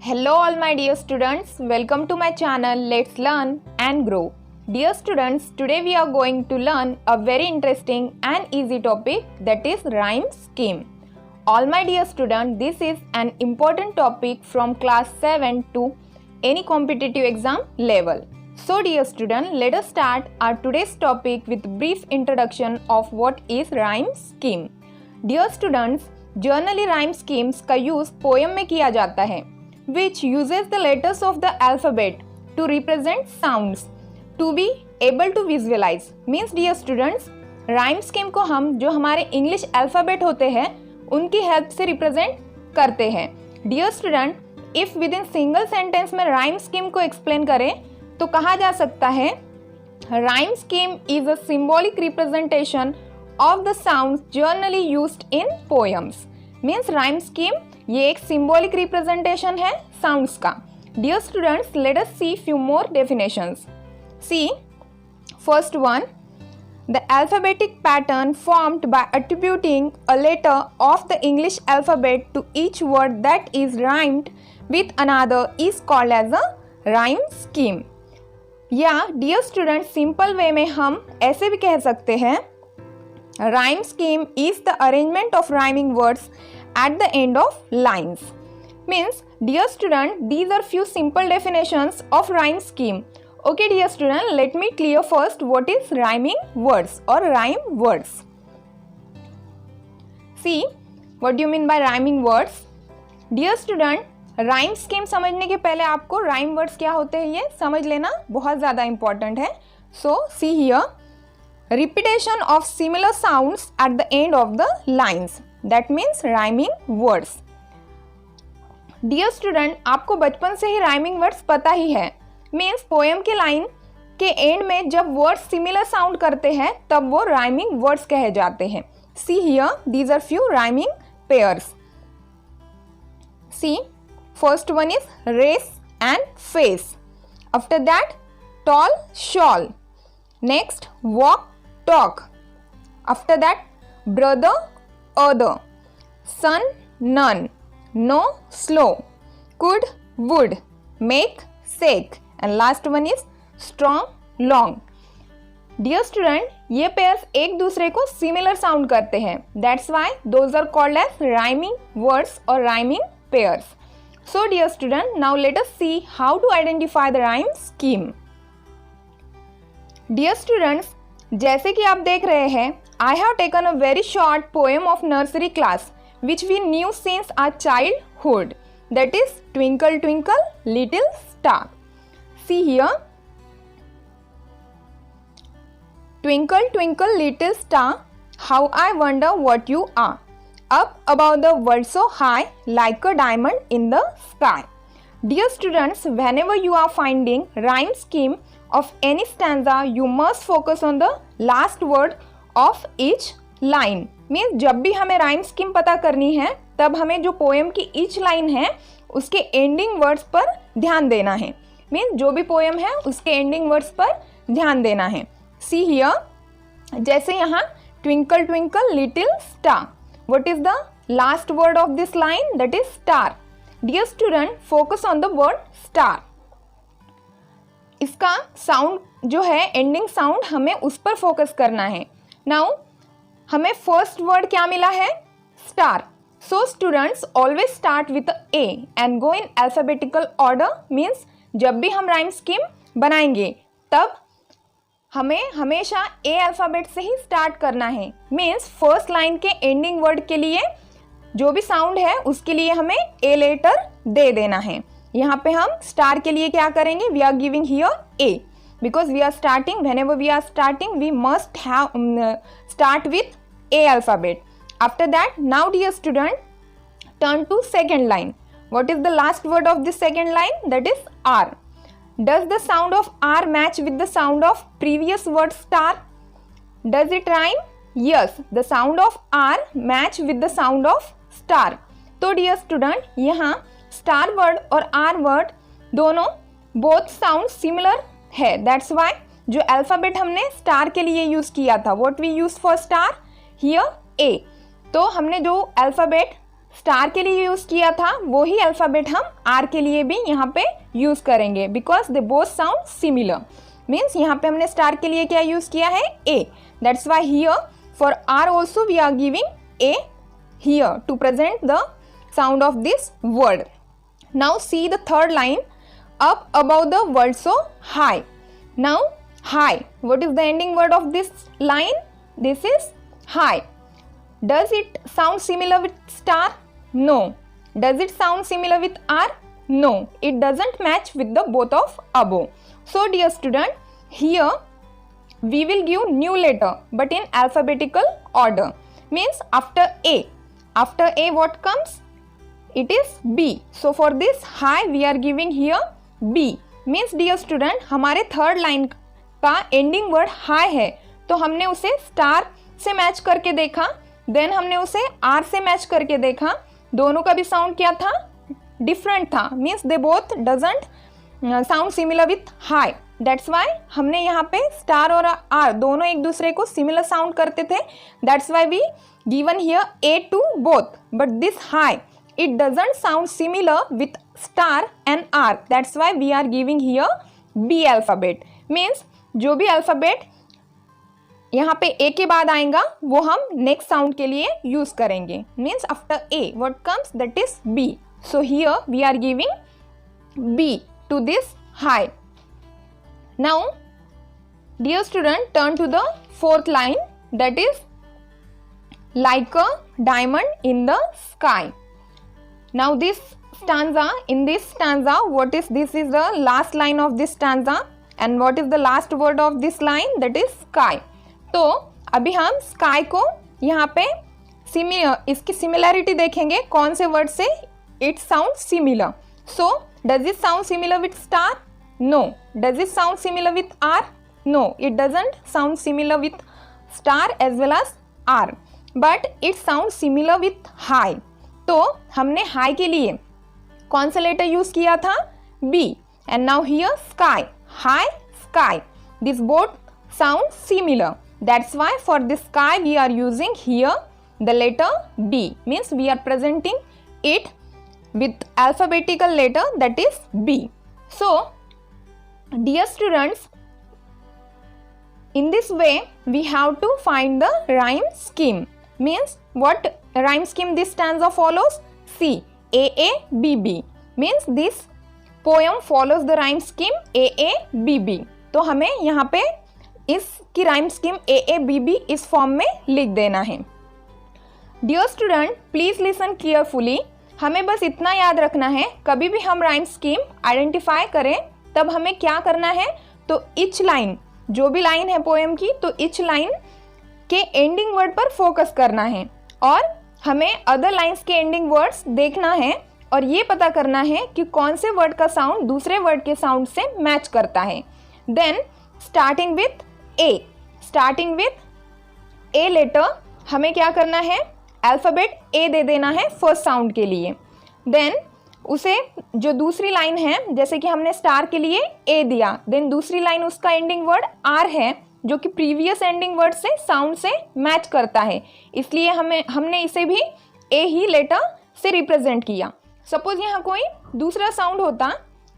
Hello all my dear students, welcome to my channel Let's Learn and Grow. Dear students, today we are going to learn a very interesting and easy topic, that is rhyme scheme. All my dear students, this is an important topic from class 7 to any competitive exam level. So dear student, let us start our today's topic with brief introduction of what is rhyme scheme. Dear students, generally rhyme schemes का use poem में किया जाता है, which uses the letters of the alphabet to represent sounds to be able to visualize. Means dear students, rhyme scheme को हम जो हमारे English alphabet होते हैं उनकी हेल्प से रिप्रेजेंट करते हैं. Dear student, if within single sentence में rhyme scheme को explain करें तो कहा जा सकता है rhyme scheme is a symbolic representation of the sounds generally used in poems. Means rhyme scheme ये एक symbolic representation है sounds का. Dear students, let us see few more definitions. See, first one, the alphabetic pattern formed by attributing a letter of the English alphabet to each word that is rhymed with another is called as a rhyme scheme. या dear students, simple way में हम ऐसे भी कह सकते हैं rhyme scheme is the arrangement of rhyming words at the end of lines. Means dear student, these are few simple definitions of rhyme scheme. Okay dear student, let me clear first what is rhyming words or rhyme words. See, what do you mean by rhyming words? Dear student, rhyme scheme समझने के पहले आपको rhyme words क्या होते हैं ये समझ लेना बहुत ज़्यादा important है. So see here, repetition of similar sounds at the end of the lines. That means rhyming words. Dear student, आपको बचपन से ही rhyming words पता ही है. Means poem के line के end में जब words similar sound करते हैं तब वो rhyming words कहे जाते हैं. See here, these are few rhyming pairs. See, first one is race and face. After that, tall, shawl. Next, walk, talk. After that, brother, other. Son, none. No, slow. Could, would. Make, sake. And last one is strong, long. Dear student, ये pairs एक दूसरे को similar sound करते हैं. That's why those are called as rhyming words or rhyming pairs. So dear student, now let us see how to identify the rhyme scheme. Dear students, जैसे कि आप देख रहे हैं, I have taken a very short poem of nursery class which we knew since our childhood. That is Twinkle Twinkle Little Star. See here. Twinkle Twinkle Little Star, how I wonder what you are. Up above the world so high, like a diamond in the sky. Dear students, whenever you are finding rhyme scheme of any stanza, you must focus on the last word of each line. Means जब भी हमें rhyme scheme पता करनी है तब हमें जो poem की each line है उसके ending words पर ध्यान देना है. Means जो भी poem है उसके ending words पर ध्यान देना है. See here, जैसे यहाँ twinkle twinkle little star. What is the last word of this line? That is star. Dear student, focus on the word star. इसका साउंड जो है एंडिंग साउंड हमें उस पर फोकस करना है. नाउ हमें फर्स्ट वर्ड क्या मिला है? Star. So students always start with A and go in alphabetical order. Means जब भी हम राइम स्कीम बनाएंगे तब हमें हमेशा ए अल्फ़ाबेट से ही स्टार्ट करना है. मीन्स फर्स्ट लाइन के एंडिंग वर्ड के लिए जो भी साउंड है उसके लिए हमें ए लेटर दे देना है. यहाँ पे हम स्टार के लिए क्या करेंगे? We are giving here A because we are starting, whenever we are starting we must have start with A alphabet. After that, now dear student, turn to second line. What is the last word of this second line? That is R. Does the sound of R match with the sound of previous word star? Does it rhyme? Yes, the sound of R match with the sound of star. तो dear student, यहाँ star word और R word दोनों both sound similar है. That's why जो alphabet हमने star के लिए use किया था, what we use for star here A. तो हमने जो अल्फ़ाबेट स्टार के लिए यूज किया था वही अल्फाबेट हम आर के लिए भी यहाँ पे यूज करेंगे, because they both sound similar. Means यहाँ पे हमने स्टार के लिए क्या यूज किया है, A. That's why here for are also we are giving A here to present the sound of this word. Now see the third line, up above the word so high. Now high, what is the ending word of this line? This is high. Does it sound similar with star? No. Does it sound similar with R? No. It doesn't match with the both of above. So dear student, here we will give new letter but in alphabetical order. Means after A. After A what comes? It is B. So for this high we are giving here B. Means dear student, हमारे third line का ending word high है तो हमने उसे star से match करके देखा, then हमने उसे आर से मैच करके देखा, दोनों का भी साउंड क्या था, डिफरेंट था। Means they both doesn't sound similar with high. That's why हमने यहाँ पे स्टार और आर दोनों एक दूसरे को सिमिलर साउंड करते थे। That's why we given here A to both, but this high it doesn't sound similar with star and R. That's why we are giving here B alphabet. Means जो भी alphabet यहाँ पे A के बाद आएगा वो हम नेक्स्ट साउंड के लिए यूज करेंगे। Means after A what comes, that is B. So here we are giving B to this high. Now dear student, turn to the fourth line, that is like a diamond in the sky. Now this stanza, in this stanza what is, this is the last line of this stanza and what is the last word of this line, that is sky. तो अभी हम sky को यहाँ पे इसकी similarity देखेंगे कौन से वर्ड से it sounds similar. So does it sound similar with star? No. Does it sound similar with R? No. It doesn't sound similar with star as well as R, but it sounds similar with high. तो हमने high के लिए कौन सा letter use किया था, B. And now here sky, high sky, this both sound similar. That's why for this sky we are using here the letter B. Means we are presenting it with alphabetical letter, that is B. So dear students, in this way we have to find the rhyme scheme. Means what rhyme scheme this stanza follows? C, A A B B. Means this poem follows the rhyme scheme A A B B. तो हमें यहाँ पे इसकी rhyme scheme A A B B इस form में लिख देना है. Dear student, please listen carefully. हमें बस इतना याद रखना है, कभी भी हम rhyme scheme आइडेंटिफाई करें तब हमें क्या करना है, तो each लाइन, जो भी लाइन है पोएम की, तो each लाइन के एंडिंग वर्ड पर फोकस करना है और हमें अदर लाइंस के एंडिंग वर्ड्स देखना है और ये पता करना है कि कौन से वर्ड का साउंड दूसरे वर्ड के साउंड से मैच करता है. Then starting with A letter हमें क्या करना है, अल्फ़ाबेट ए दे देना है फर्स्ट साउंड के लिए. देन उसे जो दूसरी लाइन है, जैसे कि हमने स्टार के लिए ए दिया, देन दूसरी लाइन उसका एंडिंग वर्ड आर है जो कि प्रीवियस एंडिंग वर्ड से साउंड से मैच करता है, इसलिए हमने इसे भी ए ही लेटर से रिप्रेजेंट किया. सपोज यहाँ कोई दूसरा साउंड होता,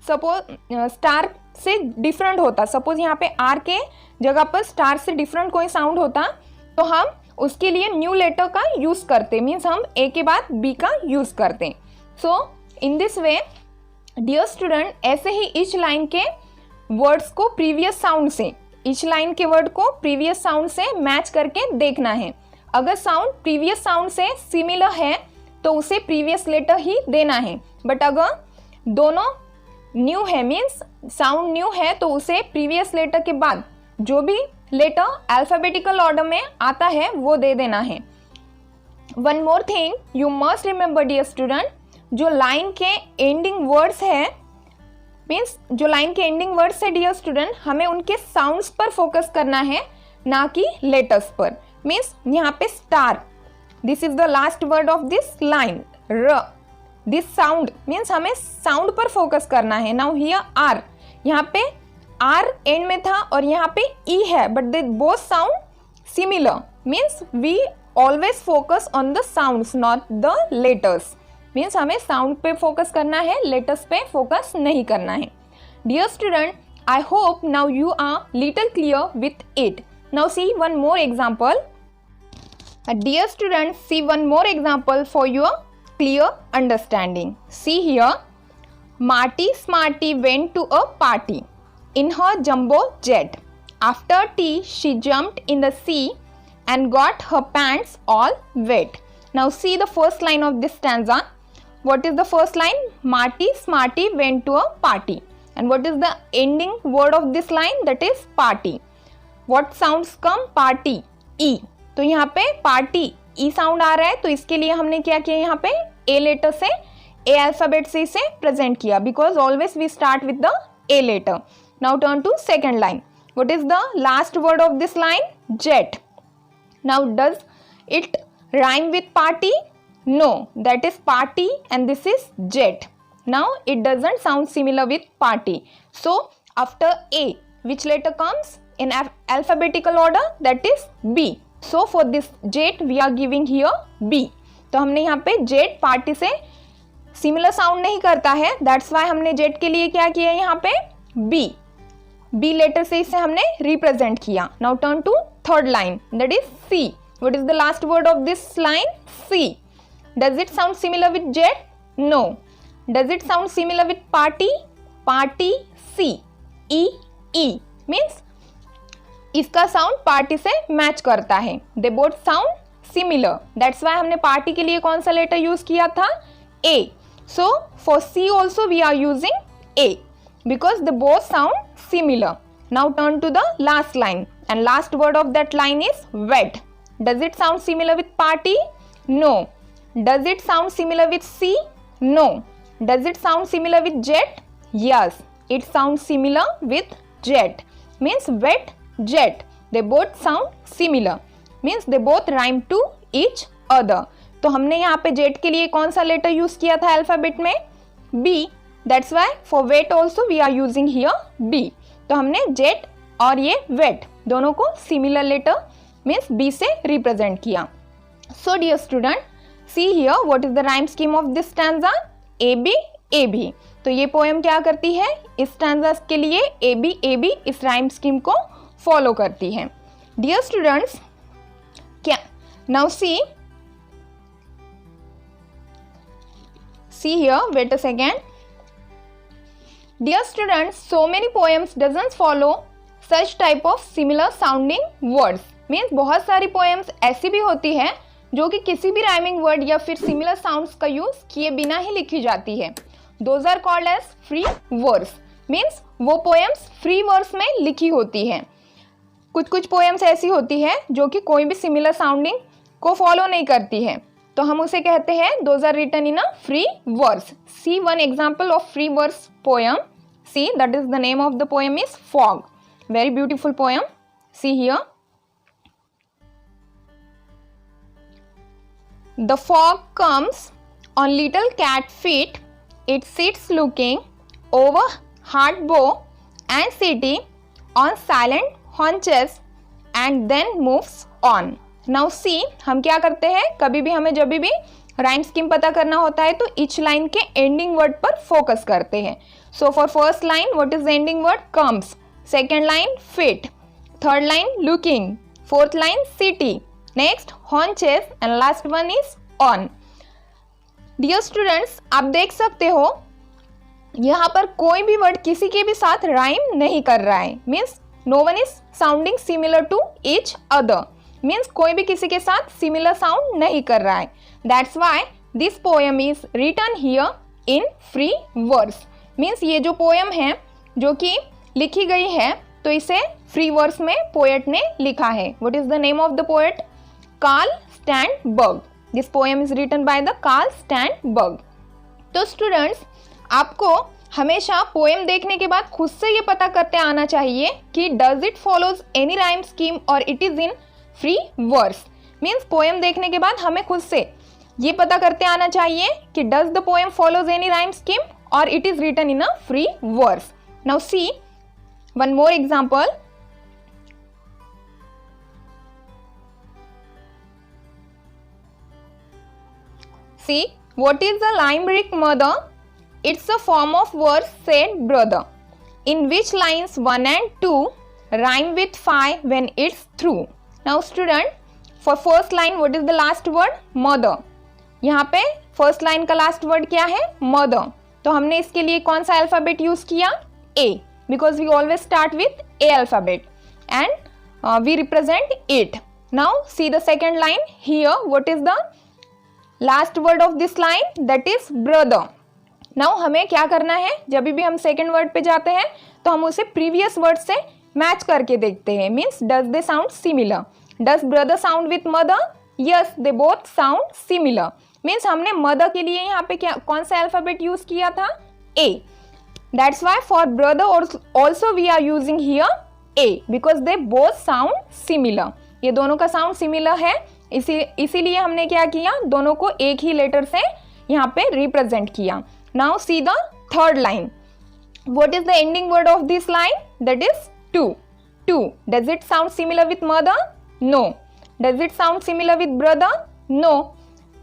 सपोज स्टार से डिफरेंट होता, सपोज यहाँ पे आर के जगह पर स्टार से डिफरेंट कोई साउंड होता तो हम उसके लिए न्यू लेटर का यूज़ करते, मीन्स हम ए के बाद बी का यूज़ करते. So in this way dear student, ऐसे ही ईच लाइन के वर्ड्स को प्रीवियस साउंड से, ईच लाइन के वर्ड को प्रीवियस साउंड से मैच करके देखना है. अगर साउंड प्रीवियस साउंड से सिमिलर है तो उसे प्रीवियस लेटर ही देना है, बट अगर दोनों न्यू है, मीन्स साउंड न्यू है, तो उसे प्रीवियस लेटर के बाद जो भी लेटर अल्फ़ाबेटिकल ऑर्डर में आता है वो दे देना है. One more thing you must remember dear student, जो लाइन के एंडिंग वर्ड्स है, मीन्स जो लाइन के एंडिंग वर्ड्स है डियर स्टूडेंट, हमें उनके साउंड्स पर फोकस करना है, ना कि लेटर्स पर. मीन्स यहाँ पे star, this is the last word of this line, र, दिस साउंड, मीन्स हमें साउंड पर फोकस करना है. नाउ हियर आर, यहाँ पे आर एंड में था और यहाँ पे ई है, but they both sound similar, means we always focus on the sounds not the letters. Means हमें साउंड पे फोकस करना है, लेटर्स पे फोकस नहीं करना है। Dear student, I hope now you are little clear with it. Now see one more example. Dear students, see one more example for your clear understanding. See here. Marty Smarty went to a party in her jumbo jet. After tea, she jumped in the sea and got her pants all wet. Now see the first line of this stanza. What is the first line? Marty Smarty went to a party. And what is the ending word of this line? That is party. What sounds come? Party. E. तो यहाँ पे party E sound आ रहा है, तो इसके लिए हमने क्या किया, यहाँ पे A लेटर से, A अल्फाबेट से इसे प्रेजेंट किया, because always we start with the A letter. Now turn to second line. What is the last word of this line? Jet. Now does it rhyme with party? No, that is party and this is jet. Now it doesn't sound similar with party. So after A, which letter comes in alphabetical order? That is B. So for this jet we are giving here B. तो हमने यहाँ पे jet party से similar sound नहीं करता है, that's why हमने jet के लिए क्या किया यहाँ पे B. B letter से इसे हमने represent किया. Now turn to third line, that is C. What is the last word of this line? C. Does it sound similar with jet? No. Does it sound similar with party? Party. C. E. E means इसका sound party से match करता है. They both sound similar. That's why हमने party के लिए कौन सा letter use किया था? A. So for C also we are using A because they both sound similar. Now turn to the last line and last word of that line is wet. Does it sound similar with party? No. Does it sound similar with C? No. Does it sound similar with jet? Yes, it sounds similar with jet. Means wet, jet. They both sound similar. Means they both rhyme to each other. तो हमने यहाँ पे jet के लिए कौन सा letter use किया था अल्फाबेट में? B. That's why for wet also we are using here B. तो हमने jet और ये wet दोनों को similar लेटर means B से represent किया. So dear student, see here what is the rhyme scheme of this stanza? A B A B. तो ये पोएम क्या करती है? इस स्टैंजा के लिए ए बी इस राइम स्कीम को फॉलो करती है. डियर स्टूडेंट्स, क्या now see here, wait a second. Dear students, so many poems doesn't follow such type of similar sounding words. Means बहुत सारी पोएम्स ऐसी भी होती है जो कि किसी भी राइमिंग वर्ड या फिर सिमिलर साउंड्स का यूज किए बिना ही लिखी जाती है. Those are called as free verse. Means वो पोएम्स फ्री वर्स में लिखी होती हैं. कुछ पोएम्स ऐसी होती है जो कि कोई भी सिमिलर साउंडिंग को फॉलो नहीं करती है, तो हम उसे कहते हैं those are written in a free verse. See one example of free verse poem. See that is the name of the poem is fog. Very beautiful poem. See here. The fog comes on little cat feet. It sits looking over hard bow and sitting on silent haunches and then moves on. Now see, हम क्या करते हैं, कभी भी हमें जब भी rhyme scheme पता करना होता है तो ईच लाइन के एंडिंग वर्ड पर फोकस करते हैं. So for first line what is ending word? Comes. Second line fit. Third line looking. Fourth line city. Next haunches and last one is on. Dear students, आप देख सकते हो यहाँ पर कोई भी वर्ड किसी के भी साथ राइम नहीं कर रहा है. Means no one is sounding similar to each other. Means कोई भी किसी के साथ सिमिलर साउंड नहीं कर रहा है. That's why this poem is written here in free verse. Means ये जो पोएम है जो कि लिखी गई है तो इसे फ्री वर्स में पोएट ने लिखा है. What is the name of the poet? Carl Standberg. This poem is written by the Carl Standberg. तो स्टूडेंट्स, आपको हमेशा पोएम देखने के बाद खुद से ये पता करते आना चाहिए कि does it follows any rhyme scheme और it is in free verse. Means poem देखने के बाद हमें खुद से ये पता करते आना चाहिए कि does the poem follows any rhyme scheme और it is written in a free verse. Now see one more example. See, what is the limerick mother? It's a form of verse said brother, in which lines 1 and 2 rhyme with 5 when it's through. Now student, for first line what is the last word? Mother. यहाँ पे first line का last word क्या है? Mother. तो हमने इसके लिए कौन सा अल्फाबेट यूज किया? A, because we always start with A alphabet and we represent it. Now see the second line here. What is the last word of this line? That is brother. Now हमें क्या करना है? जब भी हम second word पे जाते हैं तो हम उसे प्रीवियस वर्ड से मैच करके देखते हैं. Means does they sound similar? Does brother sound with mother? Yes, they both sound similar. Means हमने मदर के लिए यहाँ पे क्या कौन सा अल्फाबेट यूज किया था? A. That's why for brother also we are using here A, because they both sound similar. ये दोनों का साउंड सिमिलर है, इसीलिए हमने क्या किया? दोनों को एक ही लेटर से यहाँ पे रिप्रेजेंट किया. Now see the third line. What is the ending word of this line? That is to. To. Does it sound similar with mother? No. Does it sound similar with brother? No.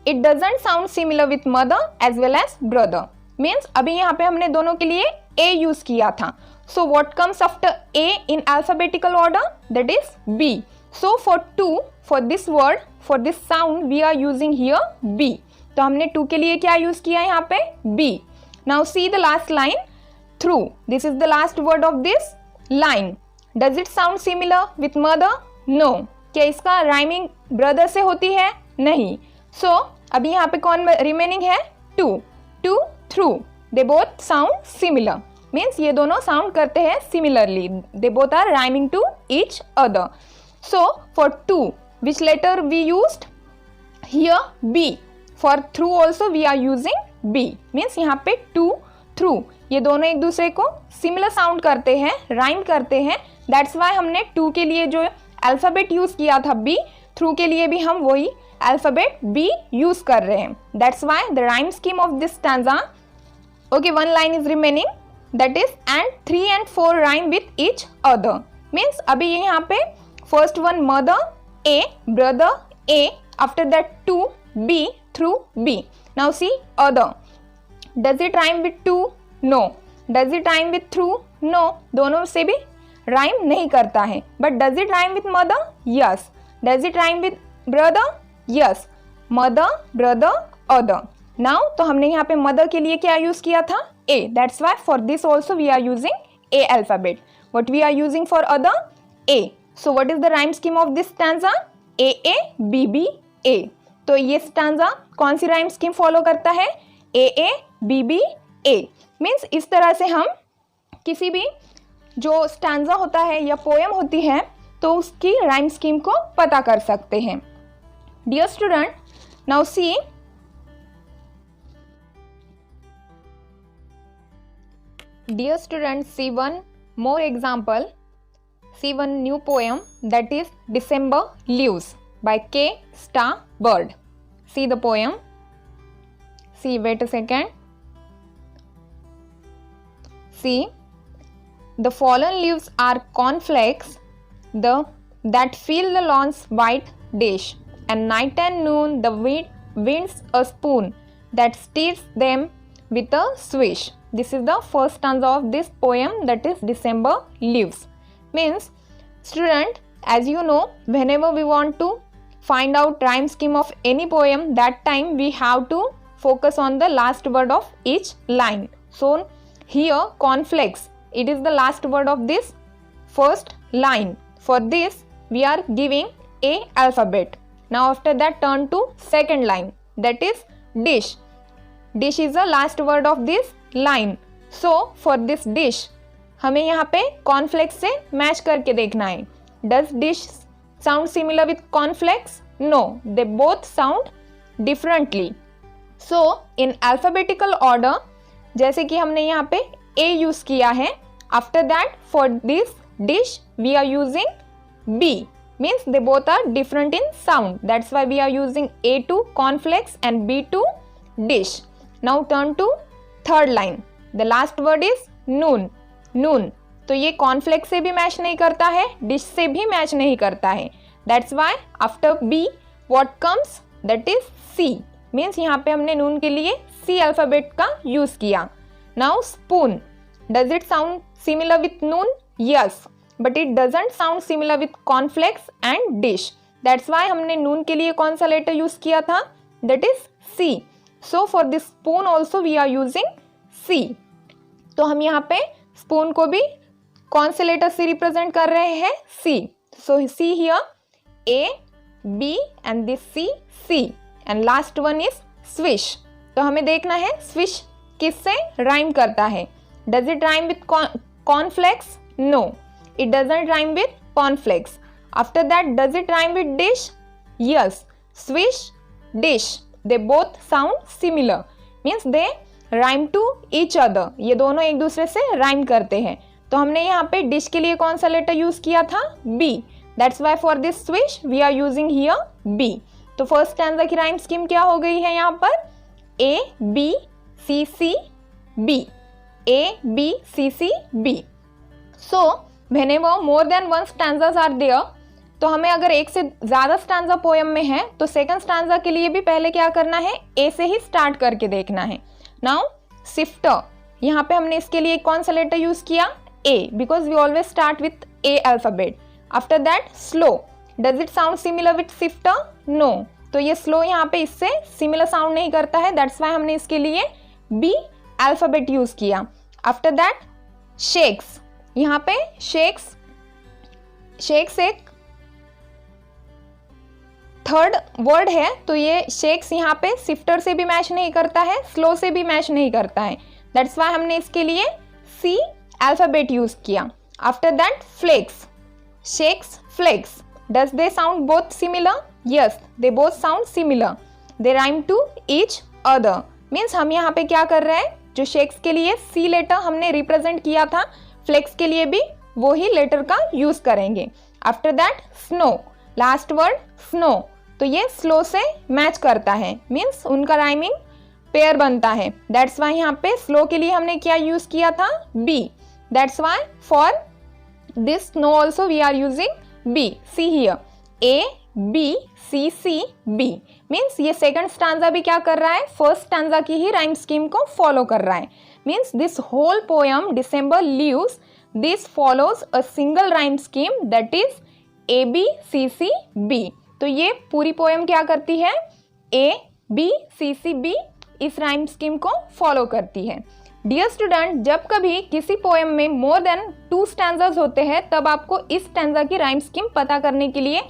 It doesn't sound similar with mother as well as brother. Means अभी यहाँ पे हमने दोनों के लिए A use किया था. So what comes after A in alphabetical order? That is B. So for to, for this word, for this sound we are using here B. तो हमने to के लिए क्या यूज किया यहाँ पे? B. Now see the last line. Through. This is the last word of this line. Does it sound similar with mother? No. क्या इसका राइमिंग ब्रदर से होती है? नहीं. So अभी यहाँ पे कौन रिमेनिंग है? To. To, through. They both sound similar. Means ये दोनों साउंड करते हैं similarly. They both are rhyming to each other. So for to, which letter we used? Here B. For through also we are using B. Means यहाँ पे to, through. ये दोनों एक दूसरे को सिमिलर साउंड करते हैं, राइम करते हैं. That's why हमने to के लिए जो अल्फाबेट यूज किया था B, थ्रू के लिए भी हम वही अल्फाबेट B यूज कर रहे हैं. That's why the rhyme scheme of this stanza. Okay, one line is remaining. That is and 3 and 4 rhyme with each other. Means अभी ये यहाँ पे first one mother A, brother A, after that to B, through B. Now see other. Does it rhyme with to? No. Does it rhyme with through? No. दोनों से भी rhyme नहीं करता है. But does it rhyme with mother? Yes. Does it rhyme with brother? Yes. Mother, brother, other. Now तो हमने यहाँ पे mother के लिए क्या यूज किया था? A. That's why for this also we are using A alphabet. What we are using for other? A. So what is the rhyme scheme of this stanza? A A B B A. तो ये stanza कौन सी rhyme scheme follow करता है? A A B B A. Means इस तरह से हम किसी भी जो स्टैंजा होता है या पोएम होती है तो उसकी राइम स्कीम को पता कर सकते हैं. Dear student, now see dear student, see one more example. See one new poem that is December leaves by K. Bird. See the poem. See, wait a second. See, the fallen leaves are cornflakes that fill the lawn's white dish, and night and noon the winds a spoon that stirs them with a swish. This is the first stanza of this poem, that is December Leaves. Means, student, as you know, whenever we want to find out rhyme scheme of any poem, that time we have to focus on the last word of each line. So here cornflakes, it is the last word of this first line. For this we are giving A alphabet. Now after that turn to second line, that is dish. Dish is the last word of this line. So for this dish हमें यहाँ पे cornflakes से match करके देखना है. Does dish sound similar with cornflakes? No, they both sound differently. So in alphabetical order, जैसे कि हमने यहाँ पे A यूज किया है, after that for this dish we are using B. Means they both are different in sound. That's why we are using A to cornflakes and B to dish. Now turn to third line. The last word is noon. Noon. तो ये cornflakes से भी match नहीं करता है, dish से भी match नहीं करता है. That's why after B what comes? That is C. Means यहाँ पे हमने नून के लिए सी अल्फाबेट का यूज किया. Now spoon, does it sound similar with Noon? Yes, but it doesn't sound similar with cornflakes and dish. That's why हमने नून के लिए कौन सा लेटर यूज किया था? That is C. So for this spoon also we are using C. तो हम यहाँ पे स्पून को भी कौन से लेटर से रिप्रेजेंट कर रहे हैं? See. So see here A, B and this C, C and last one is swish. तो हमें देखना है swish किससे राइम करता है. Does it rhyme with cornflakes? No, it doesn't rhyme with cornflakes. After that, does it rhyme with dish? Yes, swish, dish. They both sound similar. Means they rhyme to each other. ये दोनों एक दूसरे से rhyme करते हैं. तो हमने यहाँ पे डिश के लिए कौन सा लेटर यूज किया था? B. That's why for this swish we are using here B. तो फर्स्ट स्टैंजा की राइम स्कीम क्या हो गई है यहाँ पर? A B C C B. A B C C B. So whenever more than one stanzas are there, तो हमें अगर एक से ज़्यादा स्टैंजा पोएम में है तो सेकंड स्टैंजा के लिए भी पहले क्या करना है? A से ही स्टार्ट करके देखना है. नाउ सिफ्टर, यहाँ पे हमने इसके लिए कौन सा लेटर यूज किया? A, because we always start with A alphabet. After that, slow. Does it sound similar with sifter? No. तो ये slow यहाँ पे इससे similar sound नहीं करता है. That's why हमने इसके लिए B alphabet यूज किया. After that, shakes. यहाँ पे shakes एक थर्ड वर्ड है, तो ये shakes यहाँ पे sifter से भी मैच नहीं करता है, slow से भी मैच नहीं करता है. That's why हमने इसके लिए C alphabet यूज किया. After that, flakes. Shakes, flakes. Does they sound both similar? Yes, they both sound similar. They rhyme to each other. Means हम यहाँ पे क्या कर रहे हैं? जो shakes के लिए C लेटर हमने रिप्रेजेंट किया था, flakes के लिए भी वो ही लेटर का यूज करेंगे. After that, snow. Last word snow. तो ये slow से मैच करता है. Means उनका राइमिंग पेयर बनता है. That's why यहाँ पे slow के लिए हमने क्या यूज किया था? B. That's why for this snow also we are using B. See here, A B C C B. Means ये second stanza भी क्या कर रहा है? First stanza की ही rhyme scheme को follow कर रहा है. Means this whole poem December leaves, this follows a single rhyme scheme that is A B C C B. तो ये पूरी poem क्या करती है? A B C C B इस rhyme scheme को follow करती है. डियर स्टूडेंट, जब कभी किसी पोएम में मोर देन 2 स्टैंजाज होते हैं तब आपको इस स्टैंजा की राइम स्कीम पता करने के लिए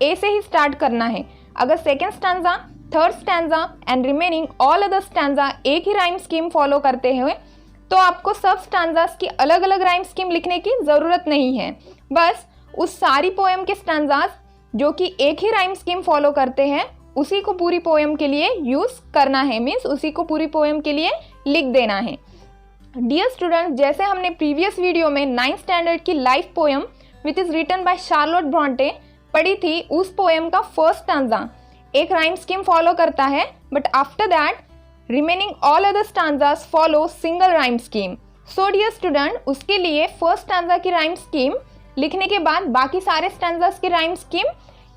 ए से ही स्टार्ट करना है. अगर second stanza, third stanza and remaining all other stanza एक ही राइम स्कीम फॉलो करते हुए तो आपको सब स्टैंजाज की अलग अलग राइम स्कीम लिखने की ज़रूरत नहीं है. बस उस सारी पोएम के स्टैंजाज जो कि एक ही राइम स्कीम फॉलो करते हैं उसी को पूरी पोएम के लिए यूज़ करना है. मीन्स उसी को पूरी पोएम के लिए लिख देना है. डियर स्टूडेंट, जैसे हमने प्रीवियस वीडियो में 9th स्टैंडर्ड की life poem which is written by Charlotte Bronte पढ़ी थी, उस पोएम का फर्स्ट स्टैंजा एक राइम स्कीम फॉलो करता है, but after that remaining all other stanzas follow single rhyme scheme. So dear student, उसके लिए फर्स्ट स्टैंजा की राइम स्कीम लिखने के बाद बाकी सारे स्टैंजास की राइम स्कीम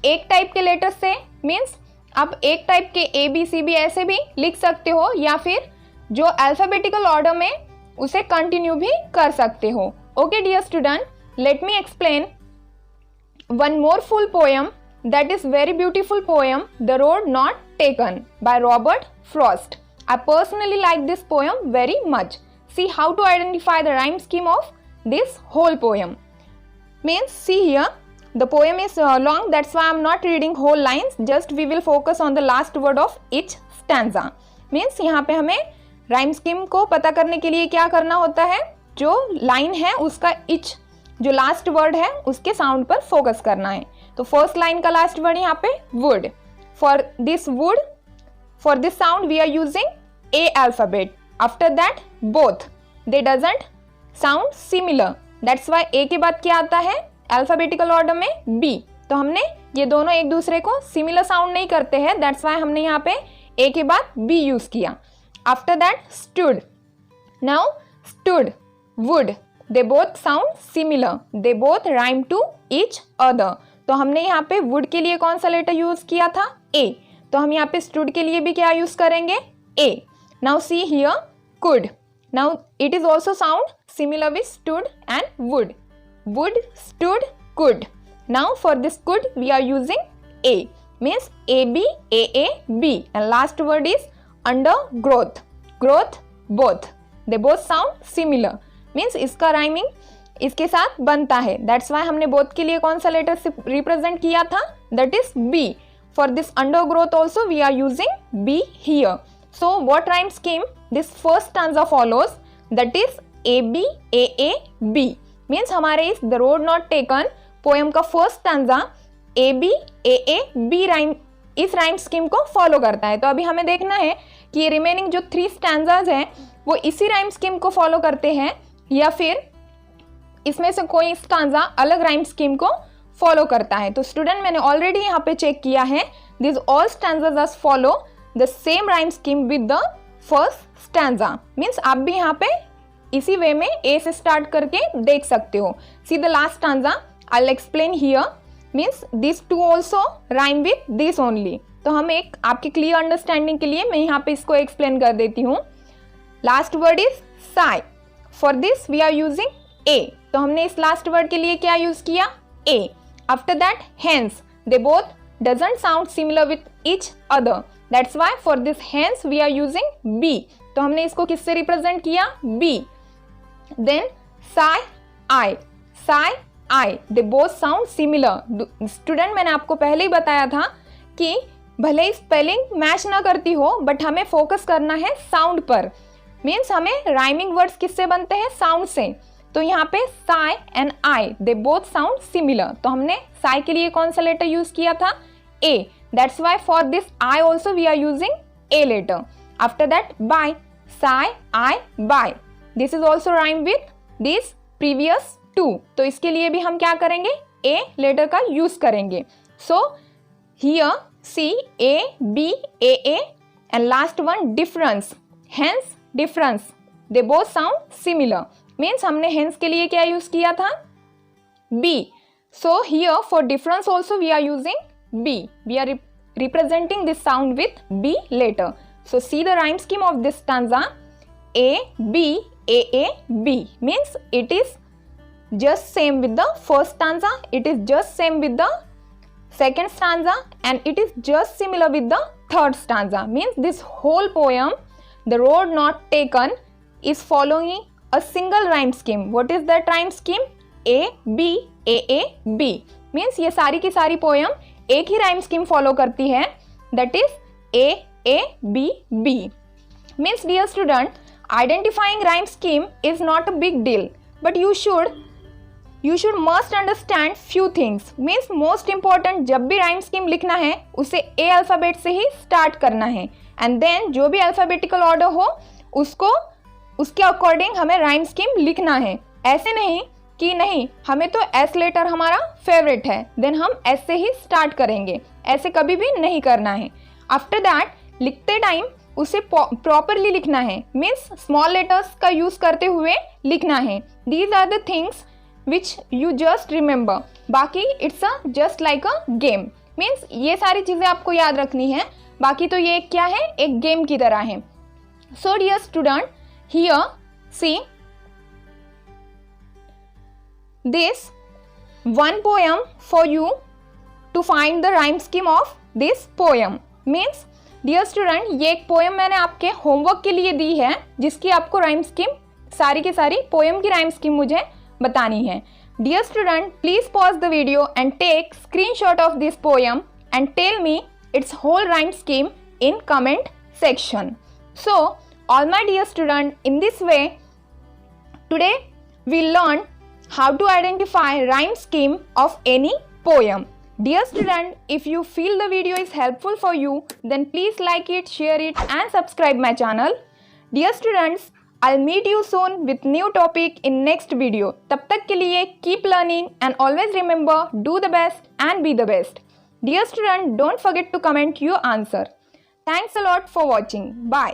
एक टाइप के लेटर से, मीन्स आप एक टाइप के A B C B ऐसे भी लिख सकते हो या फिर जो अल्फाबेटिकल ऑर्डर में उसे कंटिन्यू भी कर सकते हो. Okay dear student, let me explain one more full poem that is very beautiful poem, The Road Not Taken by Robert Frost. I personally like this poem very much. See how to identify the rhyme scheme of this whole poem. Means see here, the poem is long, that's why I am not reading whole lines, just we will focus on the last word of each stanza. Means यहाँ पे हमें rhyme scheme को पता करने के लिए क्या करना होता है? जो लाइन है उसका इच, जो लास्ट वर्ड है उसके साउंड पर फोकस करना है. तो फर्स्ट लाइन का लास्ट वर्ड यहाँ पे wood. For this wood, for this sound we are using A alphabet. After that both, they doesn't sound similar. That's why A के बाद क्या आता है अल्फाबेटिकल ऑर्डर में? बी. तो हमने ये दोनों एक दूसरे को सिमिलर साउंड नहीं करते हैं, दैट्स वाई हमने यहाँ पे ए के बाद बी यूज किया. After that stood. Now stood, wood, they both sound similar, they both rhyme to each other. तो हमने यहाँ पे वुड के लिए कौन सा लेटर यूज किया था? ए. तो हम यहाँ पे stood के लिए भी क्या यूज करेंगे? A. Now see here, could. Now it is also sound similar with stood and would. Would, stood, could. Now for this could we are using A. Means AB, AA, B. And last word is undergrowth. Growth, both. They both sound similar. Means इसका rhyming इसके साथ बनता है. That's why हमने both के लिए कौन सा लेटर से रिप्रेजेंट किया था? That is B. For this undergrowth also we are using B here. So what rhyme scheme? This first stanza follows, that is AB, AA, B. Means हमारे इस The Road Not Taken poem का first stanza AB, AA, B rhyme इस rhyme scheme को follow करता है. तो अभी हमें देखना है कि ये रिमेनिंग जो 3 स्टैंजाज हैं वो इसी राइम स्कीम को फॉलो करते हैं या फिर इसमें से कोई स्टैंजा अलग राइम स्कीम को फॉलो करता है. तो स्टूडेंट मैंने ऑलरेडी यहाँ पे चेक किया है. This all stanzas are follow the same rhyme scheme with the first stanza. Means आप भी यहाँ पे इसी वे में ए से स्टार्ट करके देख सकते हो. See the last stanza I will explain here. Means this two also rhyme with this only. तो हम एक आपकी क्लियर अंडरस्टैंडिंग के लिए मैं यहाँ पे इसको एक्सप्लेन कर देती हूँ. Last word is sigh. For this we are using A. तो हमने इस लास्ट वर्ड के लिए क्या यूज किया? A. After that hence. They both doesn't sound similar with each other. That's why for this hence we are using B. तो हमने इसको किससे रिप्रेजेंट किया? B. Then sigh, I. Sigh, I. They both sound similar. Student मैंने आपको पहले ही बताया था कि भले ही स्पेलिंग मैच ना करती हो बट हमें फोकस करना है साउंड पर. मीन्स हमें राइमिंग वर्ड्स किससे बनते हैं? साउंड से. तो यहाँ पे Sai and I they both sound similar. तो हमने साई के लिए कौन सा लेटर यूज किया था? A. That's why for this I also we are using A letter. After that by. Sigh, I, by. This is also rhyme with this previous two. तो इसके लिए भी हम क्या करेंगे? ए लेटर का यूज करेंगे. So here see A, B, A and last one difference. Hence difference. They both sound similar. Means हमने हेंस के लिए क्या यूज किया था? B. So here for difference also we are using B. We are representing this sound with B letter. So see the rhyme scheme of this stanza. A B A A B means it is just same with the first stanza, it is just same with the second stanza and it is just similar with the third stanza. Means this whole poem, The Road Not Taken, is following a single rhyme scheme. What is that rhyme scheme? A B A A B. Means ये सारी की सारी poem एक ही rhyme scheme follow करती है, that is A A B B. Means dear student, identifying rhyme scheme is not a big deal, but you should must understand few things. Means most important, जब भी rhyme scheme लिखना है उसे A alphabet से ही start करना है and then जो भी अल्फ़ाबेटिकल ऑर्डर हो उसको उसके अकॉर्डिंग हमें rhyme scheme लिखना है. ऐसे नहीं कि नहीं हमें तो S लेटर हमारा फेवरेट है देन हम S से ही स्टार्ट करेंगे. ऐसे कभी भी नहीं करना है. आफ्टर दैट लिखते टाइम उसे प्रॉपरली लिखना है. मीन्स स्मॉल लेटर्स का यूज करते हुए लिखना है. These are the things which you just remember. बाकी it's a just like a game. Means ये सारी चीज़ें आपको याद रखनी है. बाकी तो ये क्या है? एक गेम की तरह है. So dear student, here see this one poem for you to find the rhyme scheme of this poem. Means dear student, ये एक poem मैंने आपके होमवर्क के लिए दी है जिसकी आपको rhyme scheme सारी की सारी poem की rhyme scheme मुझे बतानी है. Dear student, please pause the video and take screenshot of this poem and tell me its whole rhyme scheme in comment section. So, all my dear student, in this way, today we learn how to identify rhyme scheme of any poem. Dear student, if you feel the video is helpful for you, then please like it, share it and subscribe my channel. Dear students, I'll meet you soon with new topic in next video. तब तक के लिए keep learning and always remember, do the best and be the best. Dear student, don't forget to comment your answer. Thanks a lot for watching. Bye.